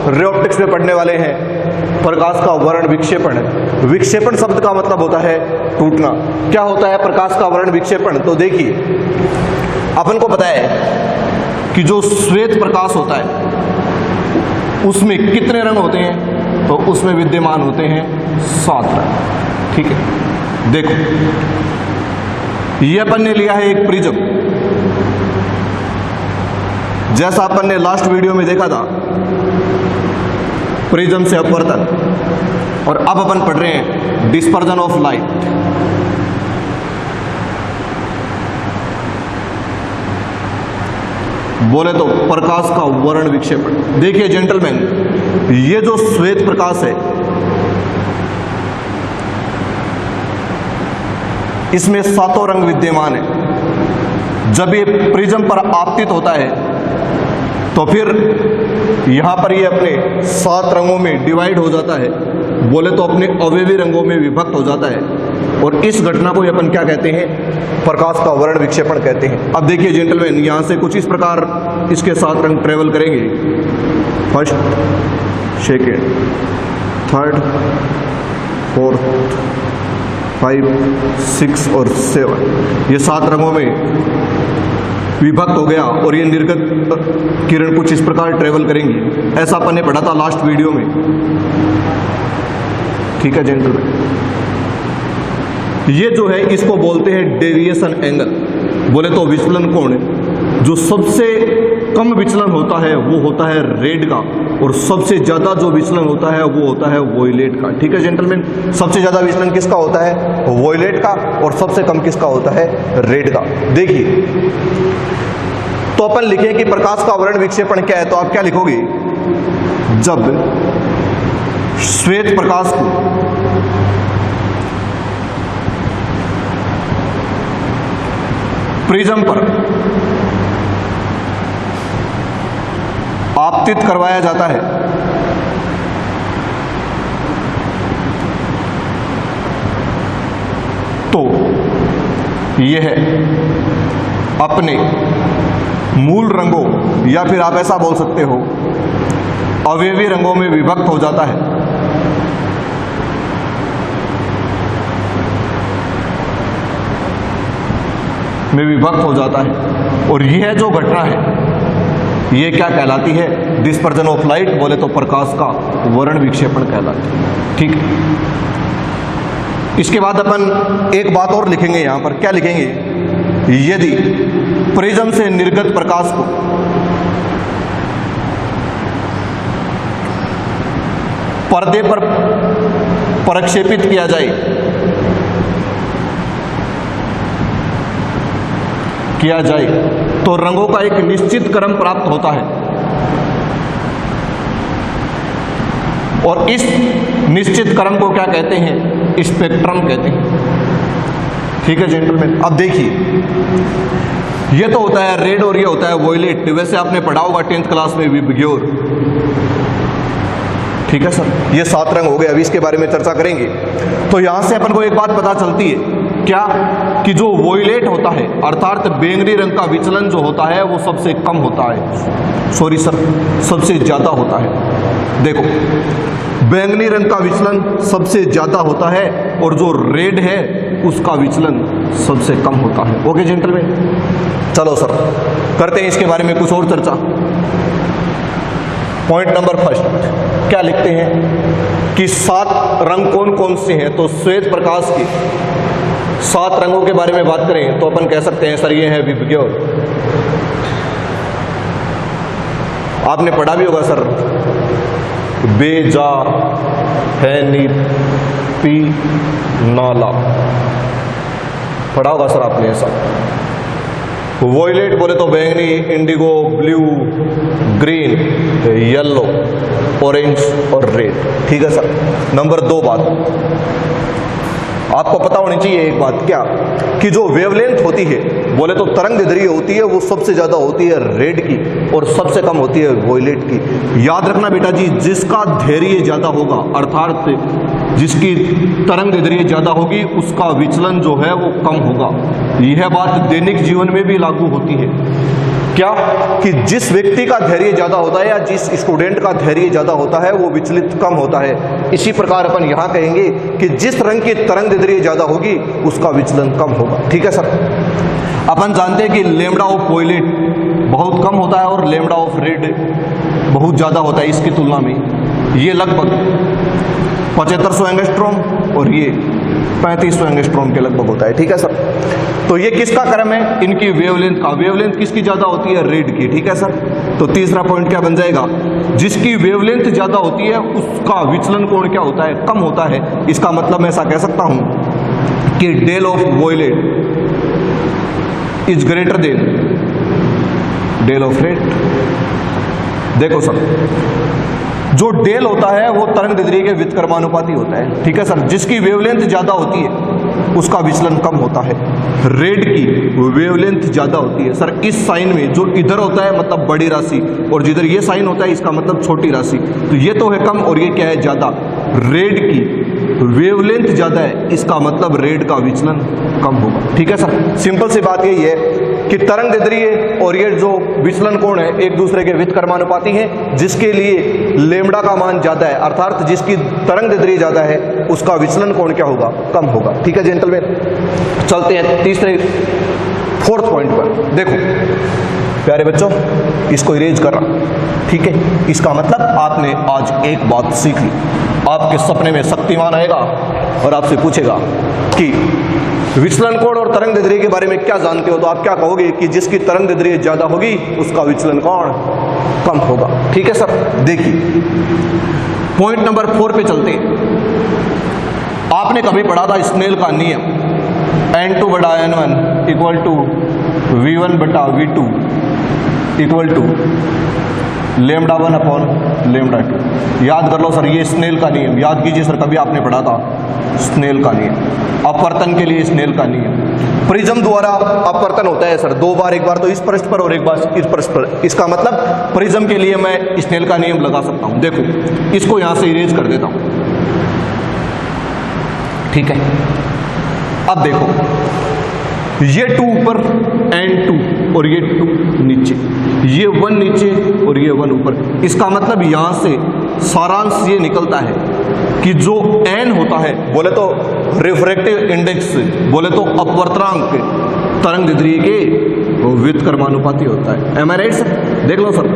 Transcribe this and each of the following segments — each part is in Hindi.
रे ऑप्टिक्स में पढ़ने वाले हैं प्रकाश का वर्ण विक्षेपण। विक्षेपण शब्द का मतलब होता है टूटना। क्या होता है प्रकाश का वर्ण विक्षेपण? तो देखिए, अपन को पता है कि जो श्वेत प्रकाश होता है उसमें कितने रंग होते हैं? तो उसमें विद्यमान होते हैं 7 रंग। ठीक है, देखो ये अपन ने लिया है एक प्रिज्म, जैसा अपन ने लास्ट वीडियो में देखा था प्रिज्म से अपवर्तन, और अब अपन पढ़ रहे हैं डिस्पर्जन ऑफ लाइट। बोले तो प्रकाश का वर्ण विक्षेपण। देखिए जेंटलमैन, ये जो श्वेत प्रकाश है इसमें 7 रंग विद्यमान है। जब ये प्रिज्म पर आपतित होता है तो फिर यहां पर ये अपने 7 रंगों में डिवाइड हो जाता है, बोले तो अपने अवयवी रंगों में विभक्त हो जाता है, और इस घटना को अपन क्या कहते हैं? प्रकाश का वर्ण विक्षेपण कहते हैं। अब देखिए जेंटलमैन, यहां से कुछ इस प्रकार इसके 7 रंग ट्रेवल करेंगे, फर्स्ट, सेकेंड, थर्ड, फोर्थ, 5, 6 और 7। ये 7 रंगों में विभक्त हो गया और ये निर्गत किरण कुछ इस प्रकार ट्रेवल करेंगी। ऐसा अपन ने पढ़ा था लास्ट वीडियो में। ठीक है जेंटलमैन, ये जो है इसको बोलते हैं डेविएशन एंगल। बोले तो विचलन कोण। जो सबसे कम विचलन होता है वो होता है रेड का, और सबसे ज्यादा जो विचलन होता है वो होता है वोयलेट का। ठीक है जेंटलमैन, सबसे ज्यादा विचलन किसका होता है? वोयलेट का, और सबसे कम किसका होता है? रेड का। देखिए, तो अपन लिखें कि प्रकाश का वर्ण विक्षेपण क्या है, तो आप क्या लिखोगे? जब श्वेत प्रकाश को प्रिज्म पर आपतित करवाया जाता है तो यह अपने मूल रंगों, या फिर आप ऐसा बोल सकते हो अवयवी रंगों में विभक्त हो जाता है। में विभक्त हो जाता है, और यह जो घटना है ये क्या कहलाती है? Dispersion of light. बोले तो प्रकाश का वर्ण विक्षेपण कहलाती है। ठीक है, इसके बाद अपन एक बात और लिखेंगे यहां पर। क्या लिखेंगे? यदि प्रिज्म से निर्गत प्रकाश को पर्दे पर प्रक्षेपित किया जाए तो रंगों का एक निश्चित क्रम प्राप्त होता है, और इस निश्चित क्रम को क्या कहते हैं? स्पेक्ट्रम कहते हैं। ठीक है जेंटलमैन, अब देखिए, ये तो होता है रेड और ये होता है वोयलेट। वैसे आपने पढ़ा होगा 10th क्लास में विबग्योर। ठीक है सर, ये 7 रंग हो गए। अभी इसके बारे में चर्चा करेंगे। तो यहां से अपन को एक बात पता चलती है, क्या? कि जो वोयलेट होता है अर्थात बैंगनी रंग का विचलन जो होता है वो सबसे कम होता है, सॉरी सर, सबसे ज्यादा होता है। देखो, बैंगनी रंग का विचलन सबसे ज्यादा होता है, और जो रेड है उसका विचलन सबसे कम होता है। ओके जेंटलमैन, चलो सर करते हैं इसके बारे में कुछ और चर्चा। पॉइंट नंबर फर्स्ट क्या लिखते हैं कि 7 रंग कौन कौन से हैं? तो श्वेत प्रकाश के 7 रंगों के बारे में बात करें तो अपन कह सकते हैं सर ये है विबग्योर। आपने पढ़ा भी होगा सर, बेजा हैनी पी नाला, पढ़ा होगा सर आपने ऐसा। वॉयलेट बोले तो बैंगनी, Indigo, blue, green, yellow, orange और रेड। ठीक है सर। नंबर 2 बात आपको पता होनी चाहिए एक बात, क्या कि जो वेवलेंथ होती है बोले तो तरंग दैर्घ्य होती है वो सबसे ज्यादा होती है रेड की और सबसे कम होती है वॉयलेट की। याद रखना बेटा जी, जिसका धैर्य ज्यादा होगा अर्थात जिसकी तरंग दैर्घ्य ज्यादा होगी उसका विचलन जो है वो कम होगा। यह बात दैनिक जीवन में भी लागू होती है। क्या कि जिस व्यक्ति का धैर्य ज्यादा होता है या जिस स्टूडेंट का धैर्य ज्यादा होता है वो विचलित कम होता है। इसी प्रकार अपन यहां कहेंगे कि जिस रंग की तरंग दैर्ध्य ज्यादा होगी उसका विचलन कम होगा। ठीक है सर। अपन जानते हैं कि लैम्ब्डा ऑफ वॉयलेट बहुत कम होता है और लैम्ब्डा ऑफ रेड बहुत ज्यादा होता है इसकी तुलना में। ये लगभग 7500 एंगस्ट्रॉम और ये 3500 एंगस्ट्रॉम के लगभग होता है। ठीक है सर। तो ये किसका क्रम है? इनकी वेवलेंथ का। वेवलेंथ किसकी ज्यादा होती है? रेड की। ठीक है सर। तो तीसरा पॉइंट क्या बन जाएगा? जिसकी वेवलेंथ ज्यादा होती है उसका विचलन कोण क्या होता है? कम होता है। इसका मतलब मैं ऐसा कह सकता हूं कि del of violet is greater than del of red. देखो सर, जो डेल होता है वो तरंग दैर्ध्य के व्युत्क्रमानुपाती होता है। ठीक है सर। जिसकी वेवलेंथ ज्यादा होती है उसका विचलन कम होता है। रेड की वेवलेंथ ज्यादा होती है सर। इस साइन में जो इधर होता है मतलब बड़ी राशि और जिधर ये साइन होता है इसका मतलब छोटी राशि। तो ये तो है कम और ये क्या है? ज्यादा। रेड की वेवलेंथ ज्यादा है इसका मतलब रेड का विचलन कम होगा। ठीक है सर। सिंपल सी बात यही है कि तरंग दैर्ध्य और ये जो विचलन कोण है एक दूसरे के व्युत्क्रमानुपाती हैं, जिसके लिए लैम्ब्डा का मान ज्यादा है अर्थात जिसकी तरंग दैर्ध्य ज्यादा है उसका विचलन कोण क्या होगा? कम होगा। ठीक है जेंटलमैन। चलते हैं तीसरे 4th पॉइंट पर। देखो प्यारे बच्चों, इसको इरेज कर रहा। ठीक है। इसका मतलब आपने आज एक बात सीख ली। आपके सपने में शक्तिमान आएगा और आपसे पूछेगा कि विचलन कोण और तरंग दैर्ध्य के बारे में क्या जानते हो? तो आप क्या कहोगे कि जिसकी तरंग दैर्ध्य ज्यादा होगी उसका विचलन कोण कम होगा। ठीक है सर। देखिए पॉइंट नंबर 4 पे चलते हैं। आपने कभी पढ़ा था स्नेल का नियम, n2 बटा n1 इक्वल टू v1 बटा v2 equal to lambda 1 upon lambda 2। याद कर लो सर, ये स्नेल का नियम याद कीजिए सर। कभी आपने पढ़ा था स्नेल का नियम, अपवर्तन के लिए स्नेल का नियम। प्रिज्म द्वारा अपवर्तन होता है सर 2 बार, एक बार तो इस पृष्ठ पर और एक बार इस पृष्ठ पर। इसका मतलब प्रिज्म के लिए मैं स्नेल का नियम लगा सकता हूं। देखो इसको यहां से इरेज कर देता हूं। ठीक है। अब देखो ये 2 ऊपर n2 और ये 2 नीचे, ये 1 नीचे और ये 1 ऊपर। इसका मतलब यहां से सारांश ये निकलता है कि जो n होता है बोले तो रिफ्रैक्टिव इंडेक्स, बोले तो अपवर्तनांक तरंग दैर्ध्य के व्युत्क्रमानुपाती होता है। M I right sir? देख लो सर,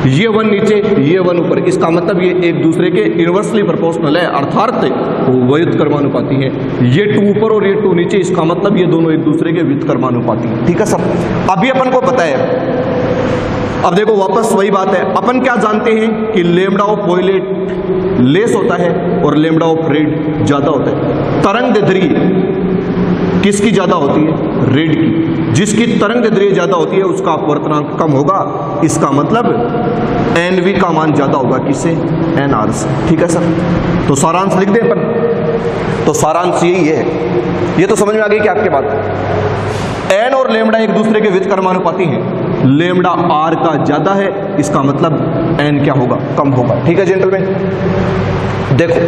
ये 1 नीचे ये 1 ऊपर। इसका मतलब ये एक दूसरे के इनवर्सली प्रोपोर्शनल है अर्थात व्युत्क्रमानुपाती है। ये 2 ऊपर और ये 2 नीचे, इसका मतलब ये दोनों एक दूसरे के व्युत्क्रमानुपाती है। ठीक है सर। अभी अपन को पता है। अब देखो वापस वही बात है, अपन क्या जानते हैं कि लैम्ब्डा ऑफ वॉयलेट लेस होता है और लैम्ब्डा ऑफ रेड ज्यादा होता है। तरंग दैर्ध्य किसकी ज्यादा होती है? रेड की। जिसकी तरंग दैर्ध्य ज्यादा होती है उसका अपवर्तनांक कम होगा। इसका मतलब एनवी का मान ज्यादा होगा किससे? एनआर से। ठीक है सर। तो सारांश लिख दें अपन। तो सारांश यही है। ये तो समझ में आ गई कि आपके बात एन और लैम्ब्डा एक दूसरे के व्युत्क्रमानुपाती हैं। लैम्ब्डा आर का ज्यादा है, इसका मतलब एन क्या होगा? कम होगा। ठीक है जेंटलमैन। देखो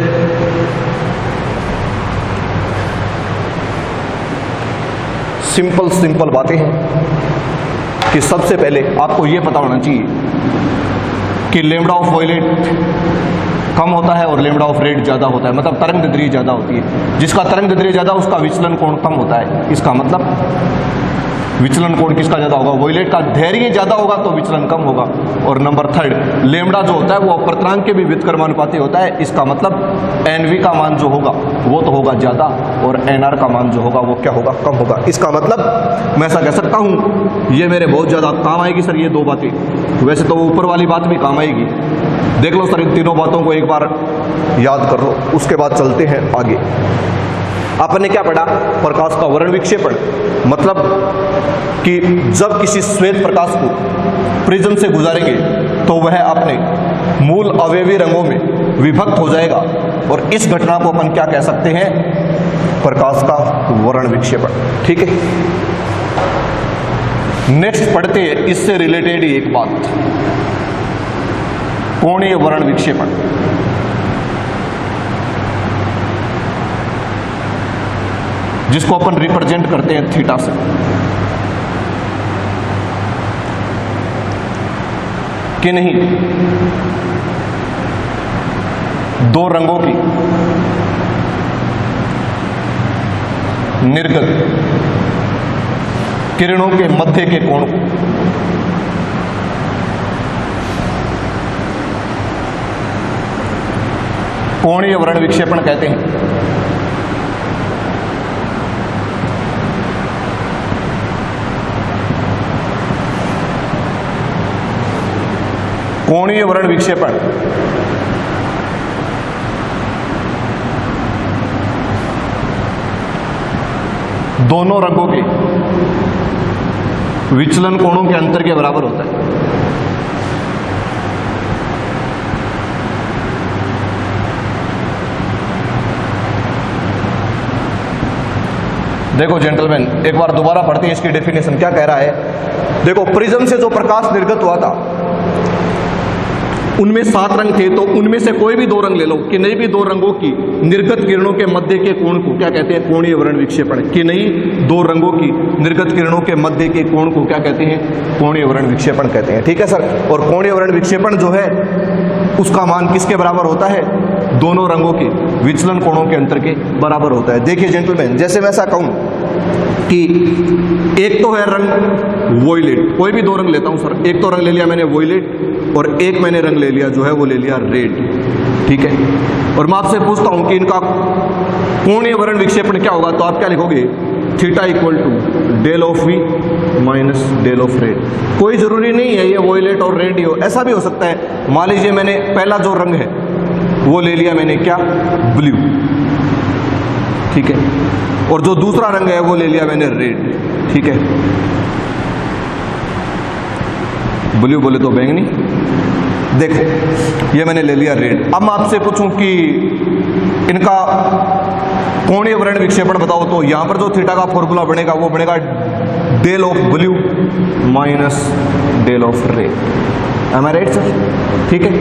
सिंपल बातें हैं कि सबसे पहले आपको यह पता होना चाहिए कि लैम्ब्डा ऑफ वॉयलेट कम होता है और लैम्ब्डा ऑफ रेड ज्यादा होता है, मतलब तरंग दैर्ध्य ज्यादा होती है। जिसका तरंग दैर्ध्य ज्यादा उसका विचलन कोण कम होता है। इसका मतलब विचलन कोण किसका ज्यादा होगा? वॉयलेट का धैर्य ज्यादा होगा तो विचलन कम होगा। और नंबर 3 लैम्ब्डा जो होता है वो अपवर्तनांक के भी व्युत्क्रमानुपाती होता है। इसका मतलब एनवी का मान जो होगा वो तो होगा ज्यादा और एनआर का मान जो होगा वो क्या होगा? कम होगा। इसका मतलब मैं ऐसा कह सकता हूं, ये मेरे बहुत ज्यादा काम आएगी सर ये 2 बातें। वैसे तो ऊपर वाली बात भी काम आएगी। देख लो सर, इन तीनों बातों को एक बार याद कर लो, उसके बाद चलते हैं आगे। आपने क्या पढ़ा? प्रकाश का वर्ण विक्षेपण, मतलब कि जब किसी श्वेत प्रकाश को प्रिज्म से गुजारेंगे तो वह अपने मूल अवयवी रंगों में विभक्त हो जाएगा और इस घटना को अपन क्या कह सकते हैं? प्रकाश का वर्ण विक्षेपण। ठीक है। नेक्स्ट पढ़ते हैं इससे रिलेटेड ही एक बात, कोणीय वर्ण विक्षेपण। जिसको अपन रिप्रेजेंट करते हैं थीटा से। कि नहीं दो रंगों की निर्गत किरणों के मध्य के कोण को कोणीय वर्ण विक्षेपण कहते हैं। कोणीय वर्ण विक्षेपण दोनों रंगों के विचलन कोणों के अंतर के बराबर होता है। देखो जेंटलमैन, एक बार दोबारा पढ़ते हैं इसकी डेफिनेशन क्या कह रहा है। देखो, प्रिज्म से जो प्रकाश निर्गत हुआ था उनमें 7 रंग थे, तो उनमें से कोई भी 2 रंग ले लो। कि नहीं भी 2 रंगों की निर्गत किरणों के मध्य के कोण को क्या कहते हैं? कोणीय वर्ण विक्षेपण। कि नहीं 2 रंगों की निर्गत किरणों के मध्य के कोण को क्या कहते हैं? कोणीय वर्ण विक्षेपण कहते हैं। ठीक है सर। और कोणीय वर्ण विक्षेपण जो है उसका मान किसके बराबर होता है? दोनों रंगों के विचलन कोणों के अंतर के बराबर होता है। देखिए जेंटलमैन, जैसे मैं ऐसा कहूं कि एक तो है रंग वोयलेट, कोई भी 2 रंग लेता हूं सर। एक तो रंग ले लिया मैंने वोयलेट और एक मैंने रंग ले लिया जो है वो ले लिया रेड। ठीक है। और मैं आपसे पूछता हूं कि इनका कोणीय वर्ण विक्षेपण क्या होगा, तो आप क्या लिखोगे? Theta equal to del of V minus del of red. कोई जरूरी नहीं है ये वोयलेट और रेड ही हो, ऐसा भी हो सकता है। मान लीजिए मैंने पहला जो रंग है वो ले लिया मैंने क्या? ब्लू। ठीक है। और जो दूसरा रंग है वो ले लिया मैंने रेड। ठीक है। ब्लू बोले तो बैंगनी। देखो, ये मैंने ले लिया रेड। अब मैं आपसे पूछूं कि इनका कोणीय वर्ण विक्षेपण बताओ, तो यहां पर जो थीटा का फॉर्मूला बनेगा वो बनेगा del of blue minus del of red. Am I right sir? ठीक है,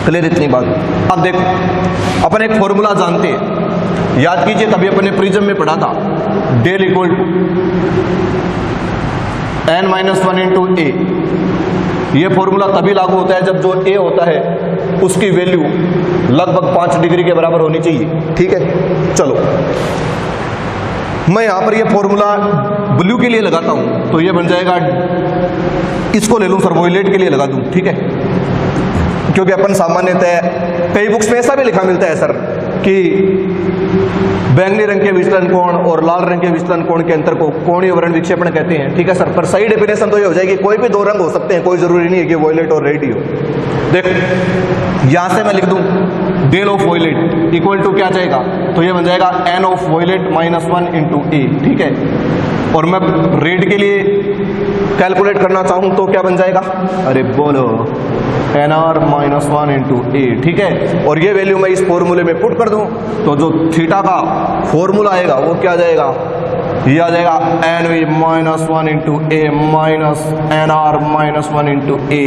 क्लियर इतनी बात। अब देखो, अपन एक फॉर्मूला जानते हैं, याद कीजिए, कभी अपने प्रिज्म में पढ़ा था। Del equal to n-1 into A. ये फॉर्मूला तभी लागू होता है जब जो ए होता है उसकी वैल्यू लगभग 5 डिग्री के बराबर होनी चाहिए। ठीक है। चलो, मैं यहां पर ये फॉर्मूला ब्लू के लिए लगाता हूं, तो ये बन जाएगा, इसको ले लूं सर, वोयलेट के लिए लगा दूं। ठीक है। क्योंकि अपन सामान्यतः कई बुक्स में ऐसा भी लिखा मिलता है सर कि बैंगनी रंग के विचलन कोण और लाल रंग के विचलन कोण के अंतर को कोणीय वर्ण विक्षेपण कहते हैं। ठीक है सर। पर सही डेफिनेशन तो ये हो जाएगी, कोई भी 2 रंग हो सकते हैं, कोई जरूरी नहीं है कि वोयलेट और रेड ही हो। देखो, यहां से मैं लिख दूं डेल ऑफ वोयलेट इक्वल टू क्या जाएगा, तो ये बन जाएगा n of वोयलेट minus 1 into A. ठीक है। और मैं रेड के लिए कैलकुलेट करना चाहूं तो क्या बन जाएगा? अरे बोलो, nr माइनस 1 इंटू ए। ठीक है। और ये वैल्यू मैं इस फॉर्मूले में पुट कर दूं तो जो थीटा का फॉर्मूला आएगा वो क्या जाएगा? ये आ जाएगा nv माइनस 1 इंटू ए माइनस nr माइनस 1 इंटू ए।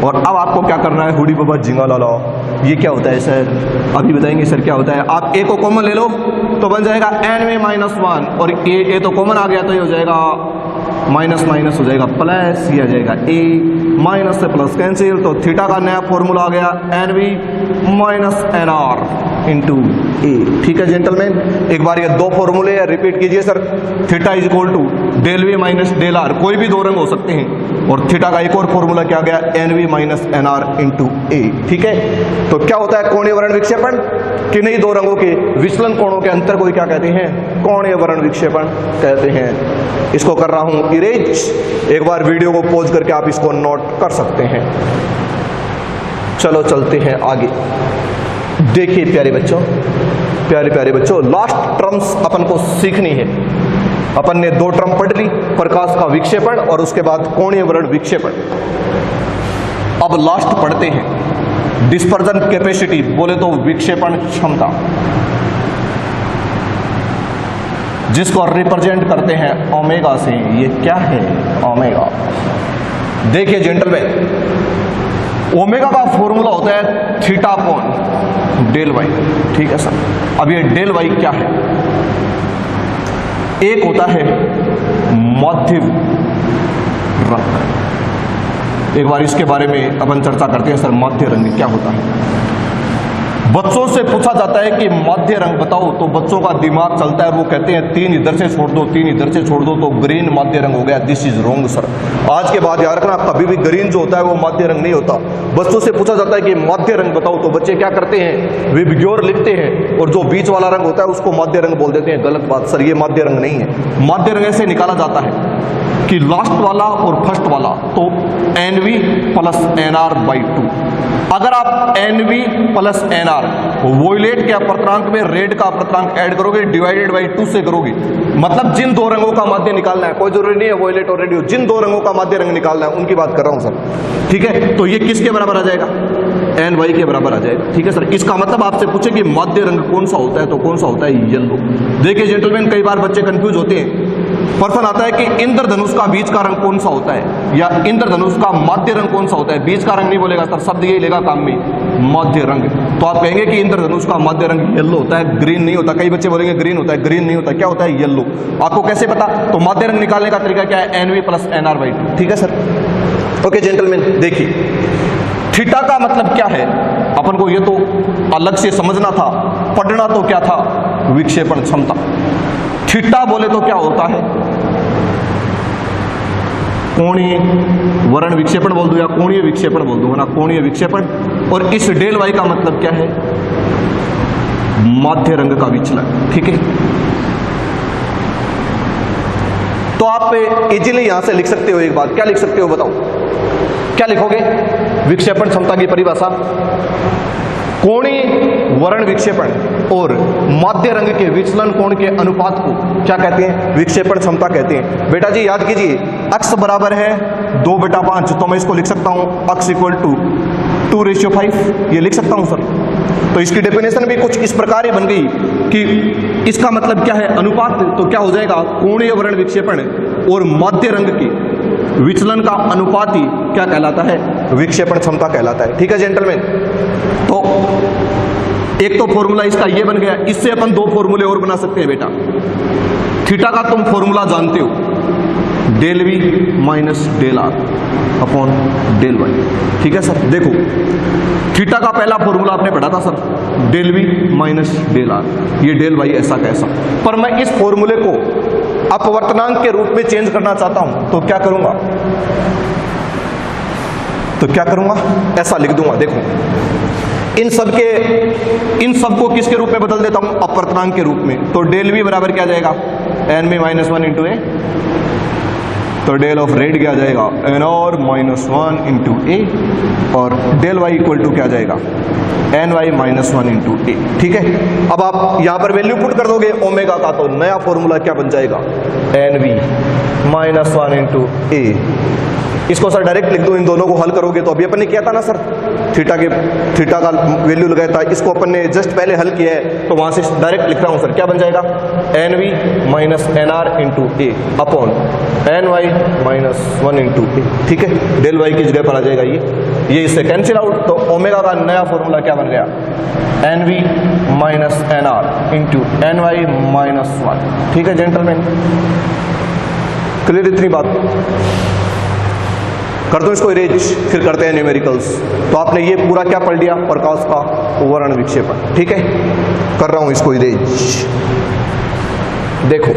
और अब आपको क्या करना है? हुडी बाबा झिंगा ला लो। ये क्या होता है सर? अभी बताएंगे सर क्या होता है। आप ए को कॉमन ले लो तो बन जाएगा nv माइनस 1, और ए तो कॉमन आ गया तो ये हो जाएगा माइनस माइनस हो जाएगा प्लस, ये आ जाएगा ए, माइनस से प्लस कैंसिल, तो थीटा का नया फॉर्मूला आ गया nv minus nr into A. ठीक है जेंटलमैन, एक बार ये 2 फॉर्मूले रिपीट कीजिए sir. Theta is equal to del V minus del R, कोई भी 2 रंग हो सकते हैं, और थीटा का एक और फॉर्मूला क्या गया? nv minus nr into A. ठीक है। तो क्या होता है कोणीय वर्ण विक्षेपण? कि नहीं 2 रंगों के विचलन कोणों के अंतर को क्या कहते हैं? कोणीय वर्ण विक्षेपण कहते हैं। इसको कर रहा हूं इरेज, एक बार वीडियो को पॉज करके आप इसको नोट कर सकते हैं। चलो चलते हैं आगे। देखिए प्यारे बच्चों, प्यारे बच्चों, लास्ट टर्म्स अपन को सीखनी है। अपन ने 2 टर्म पढ़ ली, प्रकाश का विक्षेपण और उसके बाद कोणीय वर्ण विक्षेपण। अब लास्ट पढ़ते हैं डिस्पर्जन कैपेसिटी, बोले तो विक्षेपण क्षमता, जिसको रिप्रेजेंट करते हैं ओमेगा से। ये क्या है? ओमेगा। देखिए जेंटलमैन, ओमेगा का फॉर्मूला होता है थीटा अपॉन डेल वाई। ठीक है सर। अब ये डेल वाई क्या है? एक होता है मध्य रंग, एक बार इसके बारे में अपन चर्चा करते हैं सर, माध्य रंग क्या होता है। बच्चों से पूछा जाता है कि माध्य रंग बताओ, तो बच्चों का दिमाग चलता है, वो कहते हैं 3 इधर से छोड़ दो, 3 इधर से छोड़ दो, तो ग्रीन माध्य रंग हो गया। This is wrong sir. आज के बाद याद रखना, कभी भी ग्रीन जो होता है वो माध्य रंग नहीं होता। बच्चों से पूछा जाता है कि माध्य रंग बताओ, तो बच्चे क्या करते हैं, विबग्योर लिखते हैं, और जो बीच वाला रंग होता है उसको माध्य रंग बोल देते हैं। गलत बात सर, ये माध्य रंग नहीं है। माध्य रंग ऐसे निकाला जाता है कि लास्ट वाला और फर्स्ट वाला, तो NV प्लस NR/2। अगर आप NV प्लस NR वोयलेट के अपर्तनांक में रेड का अपर्तनांक ऐड करोगे, डिवाइडेड बाई 2 से करोगे, मतलब जिन 2 रंगों का माध्य निकालना है, कोई जरूरी नहीं है वोयलेट और रेड, जिन 2 रंगों का माध्य रंग निकालना है उनकी बात कर रहा हूं सर। ठीक है, तो ये किसके बराबर आ जाएगा, NY के बराबर आ जाएगा। ठीक है सर, इसका मतलब आपसे पूछे कि माध्य रंग कौन सा होता है, तो कौन सा होता है, येलो। देखिए जेंटलमैन, कई बार बच्चे कंफ्यूज होते हैं। प्रश्न आता है कि इंद्रधनुष का बीच का रंग कौन सा होता है, या इंद्रधनुष का माध्य रंग कौन सा होता है। बीच का रंग नहीं बोलेगा सर, शब्द यही लेगा काम में, माध्य रंग। तो आप कहेंगे कि इंद्रधनुष का माध्य रंग येलो होता है, ग्रीन नहीं होता। कई बच्चे बोलेंगे ग्रीन होता है, ग्रीन नहीं होता, क्या होता है, येलो। आपको कैसे पता, तो माध्य रंग निकालने का तरीका क्या है, NV प्लस NR/2। ठीक है सर, ओके जेंटलमैन। देखिए थीटा का मतलब क्या है, अपन को ये तो अलग से समझना था, पढ़ना तो क्या था, विक्षेपण क्षमता। थीटा बोले तो क्या होता है, कोणीय वर्ण विक्षेपण बोल दो या कोणीय विक्षेपण बोल दो, है ना, कोणीय विक्षेपण। और इस डेल वाई का मतलब क्या है, माध्य रंग का विचलन। ठीक है, तो आप इजीली यहां से लिख सकते हो एक बात, क्या लिख सकते हो बताओ, क्या लिखोगे, विक्षेपण क्षमता की परिभाषा, कोणीय वर्ण विक्षेपण और माध्य रंग के विचलन कोण के अनुपात को क्या कहते हैं, विक्षेपण क्षमता कहते हैं। बेटा जी याद कीजिए, अक्ष बराबर है 2/5, तो मैं इसको लिख सकता हूं अक्ष इक्वल टू 2:5, ये लिख सकता हूं सर। तो इसकी डेफिनेशन भी कुछ इस प्रकार ही बन गई कि इसका मतलब क्या है, अनुपात, तो क्या हो जाएगा, कोणीय वर्ण विक्षेपण और माध्य रंग के विचलन का अनुपात ही क्या कहलाता है, विक्षेपण क्षमता कहलाता है। ठीक है जेंटलमैन, तो एक तो फॉर्मूला इसका ये बन गया, इससे अपन 2 फॉर्मूले और बना सकते हैं बेटा। थीटा का तुम फॉर्मूला जानते हो, del V minus del R upon del Y। ठीक है सर, देखो थीटा का पहला फॉर्मूला आपने पढ़ा था sir, del V minus del R, ये डेल Y ऐसा कैसा। पर मैं इस फॉर्मूले को अपवर्तनांक के रूप में चेंज करना चाहता हूं, तो क्या करूंगा, ऐसा लिख दूंगा। देखो इन सब को किसके रूप में बदल देता हूं, अपवर्तनांक के रूप में। तो डेल V बराबर क्या जाएगा, NV-1 इंटू A, तो डेल ऑफ रेड क्या जाएगा, NR-1 इंटू A, और डेल Y इक्वल टू क्या जाएगा, NY-1 इंटू A। ठीक है, अब आप यहां पर वैल्यू पुट कर दोगे ओमेगा का, तो नया फॉर्मूला क्या बन जाएगा, NV-1 इंटू A। इसको सर डायरेक्ट लिख दो, इन दोनों को हल करोगे तो अभी अपन ने किया था ना सर, थीटा का वैल्यू लगाया था, इसको अपन ने जस्ट पहले हल किया है, तो वहां से डायरेक्ट लिख रहा हूं सर, क्या बन जाएगा, NV minus NR into A upon NY-1 into A। ठीक है, डेल वाई की जगह पर आ जाएगा ये इससे कैंसिल आउट, तो ओमेगा का नया फॉर्मूला क्या बन गया, NV minus NR into NY-1। ठीक है जेंटलमैन, क्लियर इतनी बात, कर दो इसको इरेज, फिर करते हैं न्यूमेरिकल्स। तो आपने ये पूरा क्या पढ़ लिया, प्रकाश का वर्ण विक्षेपण। ठीक है, कर रहा हूं इसको इरेज। देखो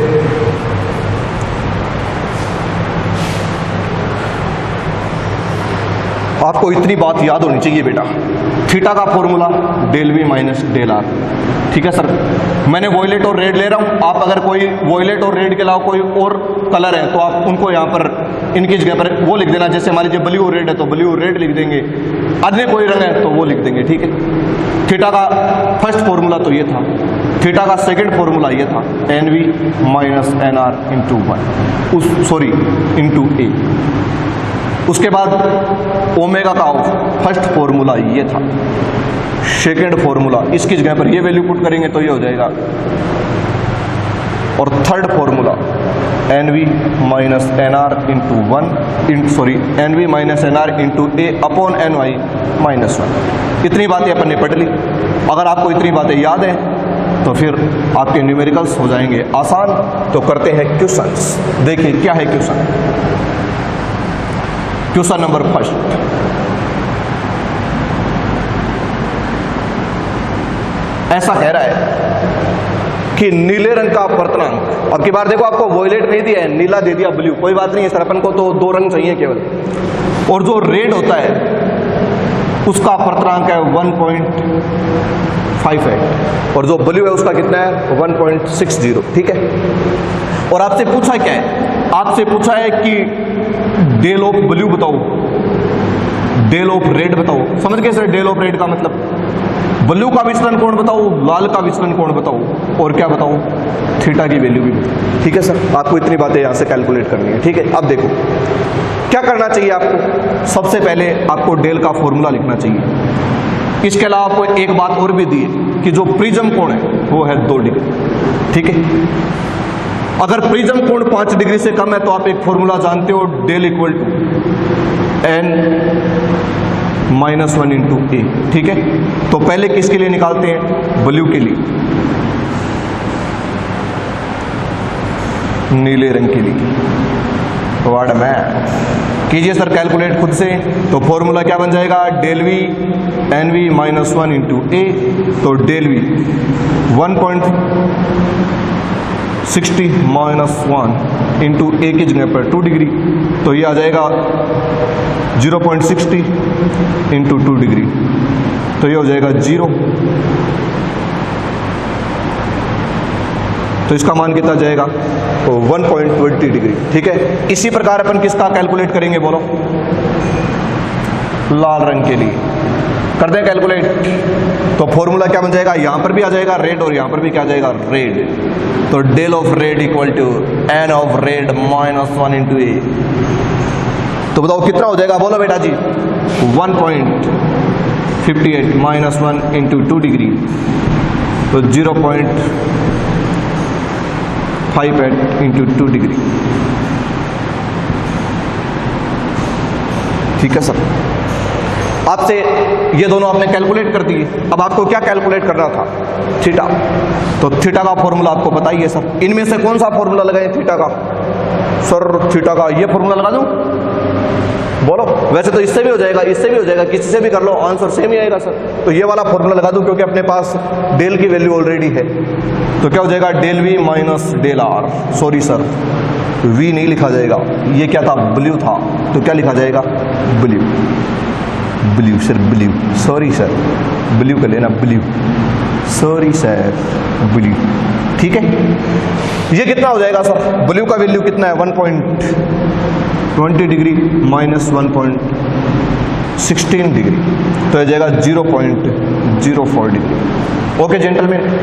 आपको इतनी बात याद होनी चाहिए बेटा, थीटा का formula del V minus del R। ठीक है सर, मैंने वॉयलेट और रेड ले रहा हूं, आप अगर कोई वॉयलेट और रेड के अलावा कोई और कलर है तो आप उनको यहां पर इनकी जगह पर वो लिख देना, जैसे मान लीजिए ब्लू रेड है तो ब्लू रेड लिख देंगे, अन्य कोई रंग है तो वो लिख देंगे। ठीक है, थीटा का फर्स्ट फॉर्मूला तो ये था, थीटा का सेकंड फॉर्मूला ये था, NV minus NR into 1 into A। उसके बाद ओमेगा का फर्स्ट फॉर्मूला ये था, सेकंड फॉर्मूला इसकी जगह पर ये वैल्यू पुट करेंगे तो ये हो जाएगा, और third formula NV minus NR into 1 NV minus NR into A upon NY-1। इतनी बातें अपन ने पढ़ ली। अगर आपको इतनी बातें याद है तो फिर आपके न्यूमेरिकल्स हो जाएंगे आसान। तो करते हैं क्वेश्चंस। देखिए क्या है क्वेश्चन। क्वेश्चन नंबर फर्स्ट, ऐसा कह रहा है कि नीले रंग का अपवर्तनांक, अब की बार देखो आपको वॉयलेट नहीं दिया है, नीला दे दिया ब्लू, कोई बात नहीं है सर, अपन को तो 2 रंग चाहिए केवल। और जो रेड होता है उसका अपवर्तनांक है 1.58 और जो ब्लू है उसका कितना है 1.60, ठीक है। और आपसे पूछा क्या है, आपसे पूछा है कि डेल ऑफ ब्लू बताओ, डेल ऑफ रेड बताओ। समझ गए सर, डेल ऑफ रेड का मतलब ब्लू का विचलन कोण बताओ, लाल का विचलन कोण बताओ, और क्या बताओ, थीटा की वैल्यू भी बताओ, ठीक है सर। आपको इतनी बातें यहां से कैलकुलेट करनी है, ठीक है। अब देखो क्या करना चाहिए आपको, सबसे पहले आपको डेल का फॉर्मूला लिखना चाहिए। इसके अलावा आपको एक बात और भी दी है कि जो प्रिज्म कोण है वो है 2 डिग्री, ठीक है। अगर प्रिज्म कोण 5 डिग्री से कम है तो आप एक फॉर्मूला जानते हो, del equal to n -1 into A, ठीक है। तो पहले किसके लिए निकालते हैं, ब्लू के लिए, नीले रंग के लिए। वर्ड में कीजिए सर कैलकुलेट खुद से। तो फॉर्मूला क्या बन जाएगा, del V n V -1 into a, तो डेल वी 1.60 -1 इंटू ए की जगह पर 2 डिग्री, तो ये आ जाएगा 0.60 इंटू 2 डिग्री, तो ये हो जाएगा 0। तो इसका मान कितना जाएगा, तो 1.20 डिग्री, ठीक है। इसी प्रकार अपन किसका कैलकुलेट करेंगे बोलो, लाल रंग के लिए कर दें कैलकुलेट। तो फॉर्मूला क्या बन जाएगा, यहां पर भी आ जाएगा रेड और यहां पर भी क्या आ जाएगा रेड, तो del of red equal to n of red -1 into a. तो बताओ कितना हो जाएगा, बोलो बेटा जी, 1.58 -1 इंटू 2 डिग्री, तो 0.58 इंटू 2 डिग्री, ठीक है सर। आपसे ये दोनों आपने कैलकुलेट कर दिए। अब आपको क्या कैलकुलेट करना था, थीटा। तो थीटा का फॉर्मूला आपको बताइए सर, इनमें से कौन सा फॉर्मूला लगाएं थीटा का, सर थीटा का ये फॉर्मूला लगा दूं, बोलो। वैसे तो इससे भी हो जाएगा, इससे भी हो जाएगा, किसी से भी कर लो, आंसर सेम ही आएगा सर। तो ये वाला फॉर्मूला लगा दूं क्योंकि अपने पास डेल की वैल्यू ऑलरेडी है। तो क्या हो जाएगा, del V minus del R, sorry sir V नहीं लिखा जाएगा, ये क्या था ब्लू था, तो क्या लिखा जाएगा blue, blue sir blue, sorry sir blue कर लेना ब्लू, सॉरी सर ब्लू, ठीक है। ये कितना हो जाएगा सर, ब्लू का वैल्यू कितना है 1.20 डिग्री -1.16 डिग्री, तो हो जाएगा 0.04 डिग्री। Okay gentleman.